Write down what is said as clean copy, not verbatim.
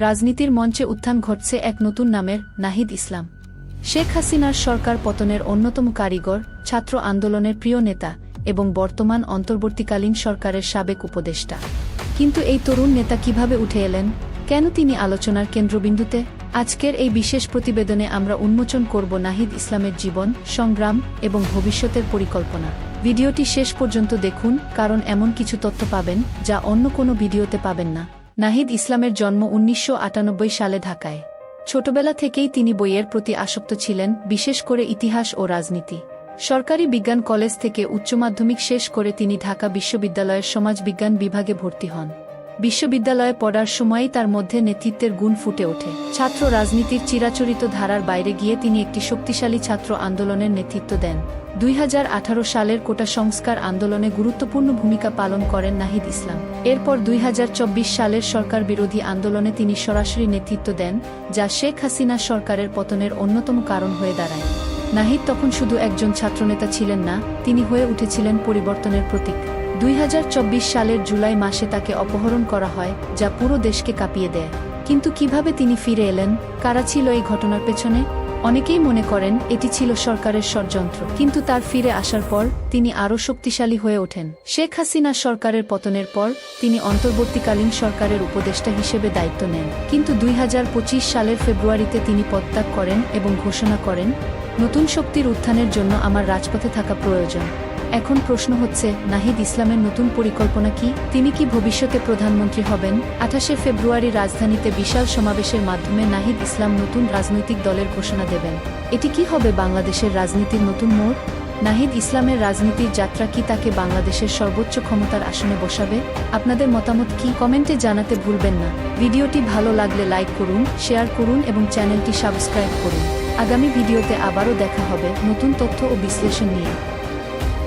রাজনীতির মঞ্চে উত্থান ঘটছে এক নতুন নামের, নাহিদ ইসলাম। শেখ হাসিনার সরকার পতনের অন্যতম কারিগর, ছাত্র আন্দোলনের প্রিয় নেতা এবং বর্তমান অন্তর্বর্তীকালীন সরকারের সাবেক উপদেষ্টা। কিন্তু এই তরুণ নেতা কিভাবে উঠে এলেন? কেন তিনি আলোচনার কেন্দ্রবিন্দুতে? আজকের এই বিশেষ প্রতিবেদনে আমরা উন্মোচন করব নাহিদ ইসলামের জীবন, সংগ্রাম এবং ভবিষ্যতের পরিকল্পনা। ভিডিওটি শেষ পর্যন্ত দেখুন, কারণ এমন কিছু তথ্য পাবেন যা অন্য কোনো ভিডিওতে পাবেন না। নাহিদ ইসলামের জন্ম 1998 সালে ঢাকায়। ছোটবেলা থেকেই তিনি বইয়ের প্রতি আসক্ত ছিলেন, বিশেষ করে ইতিহাস ও রাজনীতি। সরকারি বিজ্ঞান কলেজ থেকে উচ্চ মাধ্যমিক শেষ করে তিনি ঢাকা বিশ্ববিদ্যালয়ের সমাজবিজ্ঞান বিভাগে ভর্তি হন। বিশ্ববিদ্যালয়ে পড়ার সময়ই তার মধ্যে নেতৃত্বের গুণ ফুটে ওঠে। ছাত্র রাজনীতির চিরাচরিত ধারার বাইরে গিয়ে তিনি একটি শক্তিশালী ছাত্র আন্দোলনের নেতৃত্ব দেন। 2018 সালের কোটা সংস্কার আন্দোলনে গুরুত্বপূর্ণ ভূমিকা পালন করেন নাহিদ ইসলাম। এরপর 2024 সালের সরকার বিরোধী আন্দোলনে তিনি সরাসরি নেতৃত্ব দেন, যা শেখ হাসিনা সরকারের পতনের অন্যতম কারণ হয়ে দাঁড়ায়। নাহিদ তখন শুধু একজন ছাত্রনেতা ছিলেন না, তিনি হয়ে উঠেছিলেন পরিবর্তনের প্রতীক। 2024 সালের জুলাই মাসে তাকে অপহরণ করা হয়, যা পুরো দেশকে কাঁপিয়ে দেয়। কিন্তু কিভাবে তিনি ফিরে এলেন? কারা ছিল এই ঘটনার পেছনে? অনেকেই মনে করেন এটি ছিল সরকারের ষড়যন্ত্র, কিন্তু তার ফিরে আসার পর তিনি আরও শক্তিশালী হয়ে ওঠেন। শেখ হাসিনা সরকারের পতনের পর তিনি অন্তর্বর্তীকালীন সরকারের উপদেষ্টা হিসেবে দায়িত্ব নেন। কিন্তু 2025 সালের ফেব্রুয়ারিতে তিনি পদত্যাগ করেন এবং ঘোষণা করেন, নতুন শক্তির উত্থানের জন্য আমার রাজপথে থাকা প্রয়োজন। এখন প্রশ্ন হচ্ছে, নাহিদ ইসলামের নতুন পরিকল্পনা কি? তিনি কি ভবিষ্যতে প্রধানমন্ত্রী হবেন? 28 ফেব্রুয়ারি রাজধানীতে বিশাল সমাবেশের মাধ্যমে নাহিদ ইসলাম নতুন রাজনৈতিক দলের ঘোষণা দেবেন। এটি কি হবে বাংলাদেশের রাজনীতির নতুন মোড়? নাহিদ ইসলামের রাজনীতির যাত্রা কি তাকে বাংলাদেশের সর্বোচ্চ ক্ষমতার আসনে বসাবে? আপনাদের মতামত কি? কমেন্টে জানাতে ভুলবেন না। ভিডিওটি ভালো লাগলে লাইক করুন, শেয়ার করুন এবং চ্যানেলটি সাবস্ক্রাইব করুন। আগামী ভিডিওতে আবারও দেখা হবে নতুন তথ্য ও বিশ্লেষণ নিয়ে।